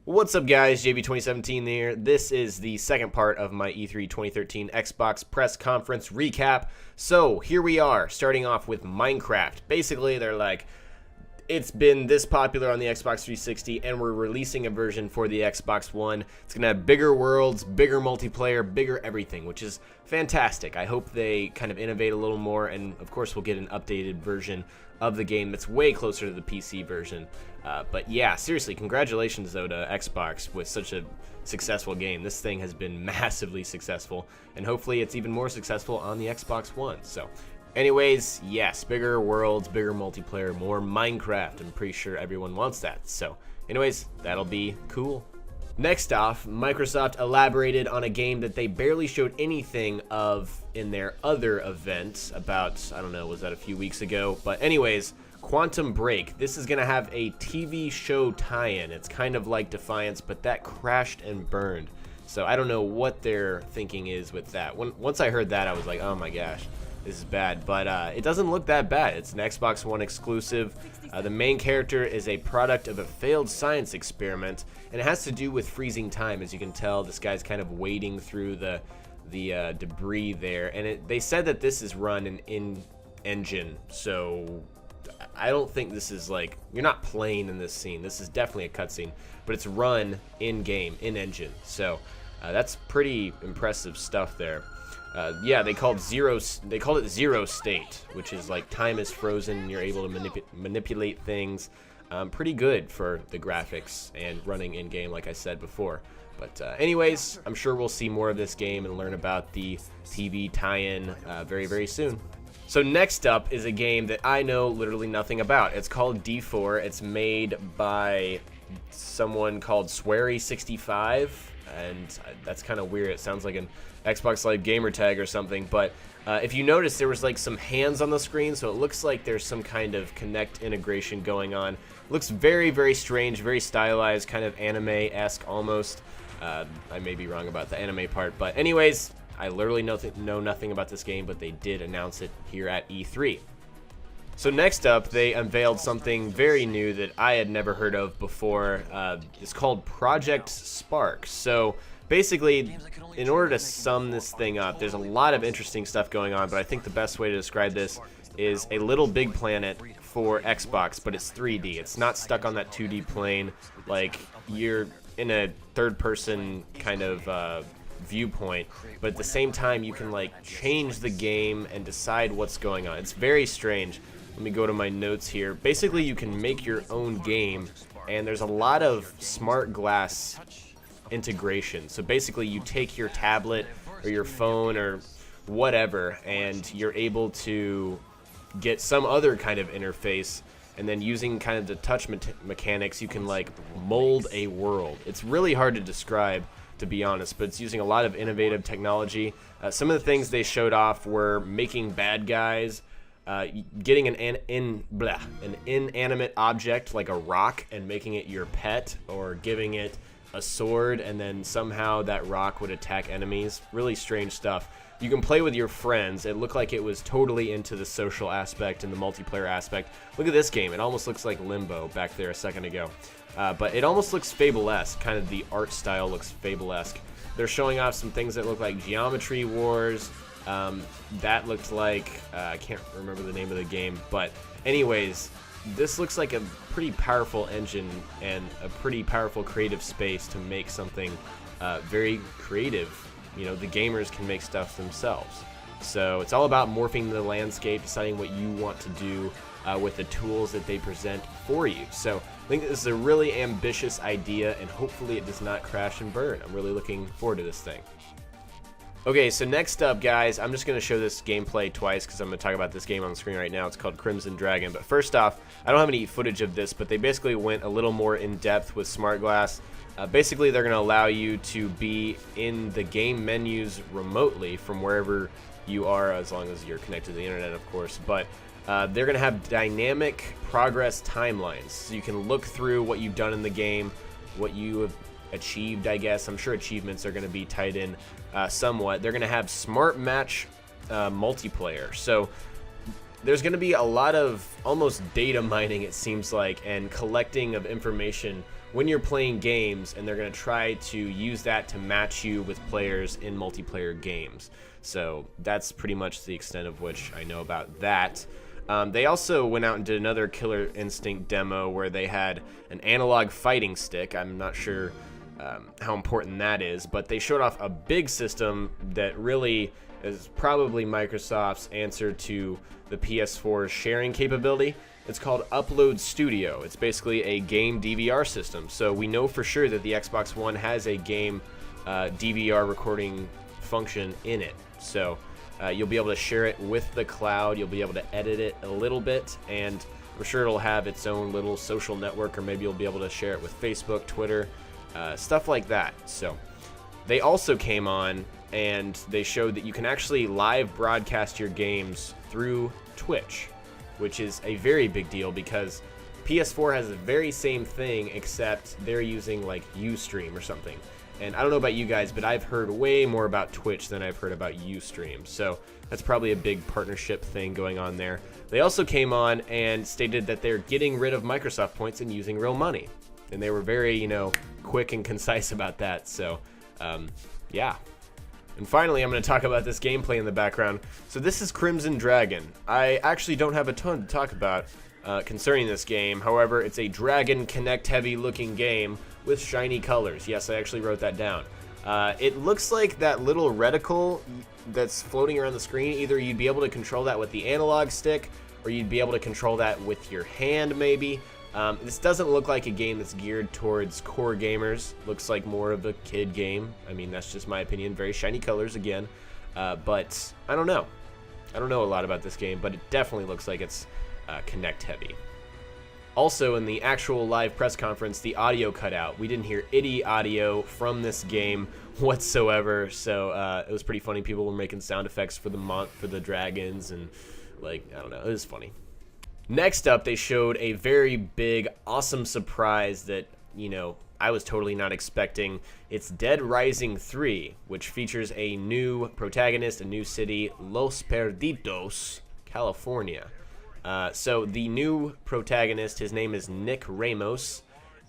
What's up guys, JB2017 here. This is the second part of my E3 2013 Xbox press conference recap. So here we are, starting off with Minecraft. Basically they're like, it's been this popular on the Xbox 360 and we're releasing a version for the Xbox One. It's gonna have bigger worlds, bigger multiplayer, bigger everything, which is fantastic. I hope they kind of innovate a little more, and of course we'll get an updated version of the game that's way closer to the PC version. But yeah, seriously, congratulations though to Xbox with such a successful game. This thing has been massively successful, and hopefully it's even more successful on the Xbox One. So anyways, yes, bigger worlds, bigger multiplayer, more Minecraft. I'm pretty sure everyone wants that. So anyways, that'll be cool. Next off, Microsoft elaborated on a game that they barely showed anything of in their other event about, I don't know, was that a few weeks ago? But anyways, Quantum Break. This is going to have a TV show tie-in. It's kind of like Defiance, but that crashed and burned. So I don't know what their thinking is with that. Once I heard that, I was like, oh my gosh, this is bad. But it doesn't look that bad. It's an Xbox One exclusive. The main character is a product of a failed science experiment, and it has to do with freezing time. As you can tell, this guy's kind of wading through the debris there, and they said that this is run in engine, so I don't think this is like, you're not playing in this scene. This is definitely a cutscene, but it's run in game, in engine. So that's pretty impressive stuff there. Yeah, they called it zero state, which is like time is frozen and you're able to manipulate things. Pretty good for the graphics and running in game, like I said before. But anyways, I'm sure we'll see more of this game and learn about the TV tie-in very, very soon. So next up is a game that I know literally nothing about. It's called D4. It's made by someone called Swery65, and that's kind of weird. It sounds like an Xbox Live gamer tag or something. But if you notice, there was like some hands on the screen, so it looks like there's some kind of Kinect integration going on. It looks very, very strange, very stylized, kind of anime-esque almost. I may be wrong about the anime part, but anyways, I literally know nothing about this game, but they did announce it here at E3. So next up, they unveiled something very new that I had never heard of before. It's called Project Spark. So basically, in order to sum this thing up, there's a lot of interesting stuff going on, but I think the best way to describe this is a Little Big Planet for Xbox, but it's 3D. It's not stuck on that 2D plane, like you're in a third-person kind of viewpoint, but at the same time you can like change the game and decide what's going on. It's very strange. Let me go to my notes here. Basically, you can make your own game, and there's a lot of SmartGlass integration. So basically, you take your tablet or your phone or whatever, and you're able to get some other kind of interface, and then using kind of the touch mechanics, you can like mold a world. It's really hard to describe, to be honest, but it's using a lot of innovative technology. Some of the things they showed off were making bad guys, getting an inanimate object like a rock and making it your pet, or giving it a sword and then somehow that rock would attack enemies. Really strange stuff. You can play with your friends. It looked like it was totally into the social aspect and the multiplayer aspect. Look at this game. It almost looks like Limbo back there a second ago. But it almost looks Fable-esque. Kind of the art style looks Fable-esque. They're showing off some things that look like Geometry Wars. That looked like, I can't remember the name of the game. But anyways, this looks like a pretty powerful engine and a pretty powerful creative space to make something very creative. You know, the gamers can make stuff themselves. So it's all about morphing the landscape, deciding what you want to do with the tools that they present for you. So I think this is a really ambitious idea, and hopefully it does not crash and burn. I'm really looking forward to this thing. Okay, so next up, guys, I'm just going to show this gameplay twice because I'm going to talk about this game on the screen right now. It's called Crimson Dragon. But first off, I don't have any footage of this, but they basically went a little more in depth with SmartGlass. Basically, they're going to allow you to be in the game menus remotely from wherever you are, as long as you're connected to the internet, of course. But they're going to have dynamic progress timelines, so you can look through what you've done in the game, what you have achieved, I guess. I'm sure achievements are going to be tied in somewhat. They're going to have smart match multiplayer. So there's going to be a lot of almost data mining, it seems like, and collecting of information when you're playing games, and they're going to try to use that to match you with players in multiplayer games. So that's pretty much the extent of which I know about that. They also went out and did another Killer Instinct demo where they had an analog fighting stick. I'm not sure how important that is, but they showed off a big system that really is probably Microsoft's answer to the PS4's sharing capability. It's called Upload Studio. It's basically a game DVR system. So we know for sure that the Xbox One has a game DVR recording function in it. So you'll be able to share it with the cloud. You'll be able to edit it a little bit, and I'm sure it'll have its own little social network, or maybe you'll be able to share it with Facebook, Twitter, stuff like that. So they also came on and they showed that you can actually live broadcast your games through Twitch, which is a very big deal because PS4 has the very same thing, except they're using like Ustream or something. And I don't know about you guys, but I've heard way more about Twitch than I've heard about Ustream. So that's probably a big partnership thing going on there. They also came on and stated that they're getting rid of Microsoft points and using real money. And they were very, quick and concise about that. So, yeah. And finally, I'm going to talk about this gameplay in the background. So this is Crimson Dragon. I actually don't have a ton to talk about concerning this game. However, it's a Dragon Connect-heavy looking game with shiny colors. Yes, I actually wrote that down. It looks like that little reticle that's floating around the screen. Either you'd be able to control that with the analog stick, or you'd be able to control that with your hand, maybe. This doesn't look like a game that's geared towards core gamers. Looks like more of a kid game. I mean, that's just my opinion. Very shiny colors again. But I don't know. I don't know a lot about this game, but it definitely looks like it's Connect heavy. Also, in the actual live press conference, the audio cut out. We didn't hear any audio from this game whatsoever, so it was pretty funny. People were making sound effects for the dragons, and I don't know, it was funny. Next up, they showed a very big, awesome surprise that, I was totally not expecting. It's Dead Rising 3, which features a new protagonist, a new city, Los Perdidos, California. So the new protagonist, his name is Nick Ramos,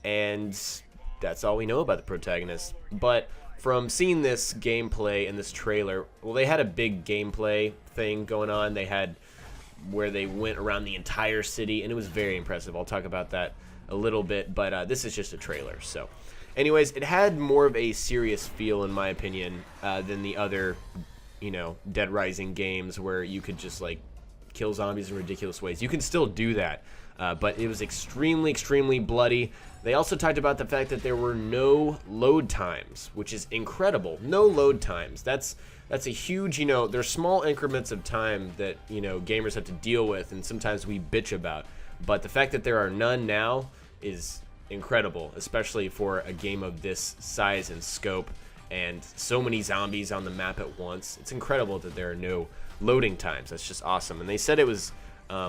and that's all we know about the protagonist. But from seeing this gameplay in this trailer, well, they had a big gameplay thing going on. They had where they went around the entire city, and it was very impressive. I'll talk about that a little bit, but this is just a trailer. So anyways, it had more of a serious feel, in my opinion, than the other, Dead Rising games where you could just, kill zombies in ridiculous ways. You can still do that, but it was extremely, extremely bloody. They also talked about the fact that there were no load times, which is incredible. No load times. That's a huge, there's small increments of time that, gamers have to deal with, and sometimes we bitch about. But the fact that there are none now is incredible, especially for a game of this size and scope, and so many zombies on the map at once. It's incredible that there are no loading times. That's just awesome. And they said it was,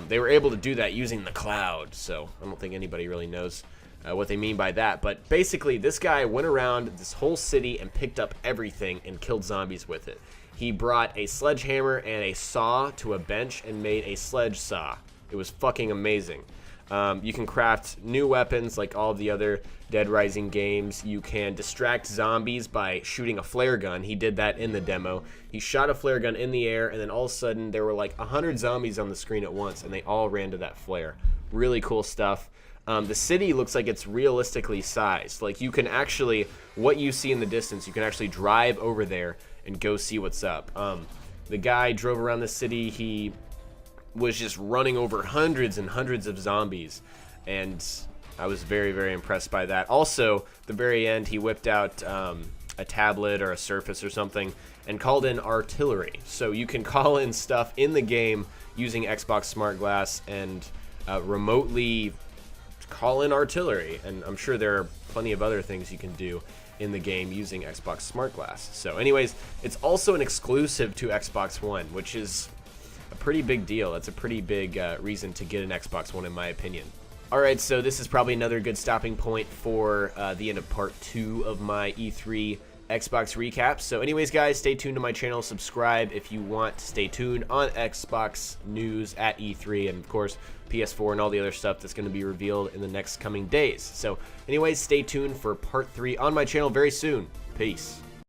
they were able to do that using the cloud, so I don't think anybody really knows what they mean by that. But basically, this guy went around this whole city and picked up everything and killed zombies with it. He brought a sledgehammer and a saw to a bench and made a sledge saw. It was fucking amazing. You can craft new weapons like all of the other Dead Rising games. You can distract zombies by shooting a flare gun. He did that in the demo. He shot a flare gun in the air, and then all of a sudden there were 100 zombies on the screen at once, and they all ran to that flare. Really cool stuff. The city looks like it's realistically sized. You can actually, what you see in the distance, you can actually drive over there and go see what's up. The guy drove around the city. He was just running over hundreds and hundreds of zombies, and I was very, very impressed by that. Also, at the very end, he whipped out a tablet or a Surface or something and called in artillery. So you can call in stuff in the game using Xbox SmartGlass and remotely call in artillery, and I'm sure there are plenty of other things you can do in the game using Xbox SmartGlass. So anyways, it's also an exclusive to Xbox One, which is a pretty big deal. That's a pretty big reason to get an Xbox One, in my opinion. Alright, so this is probably another good stopping point for the end of part 2 of my E3 Xbox recaps. So anyways, guys, stay tuned to my channel. Subscribe if you want to stay tuned on Xbox news at E3, and of course PS4 and all the other stuff that's going to be revealed in the next coming days. So anyways, stay tuned for part 3 on my channel very soon. Peace.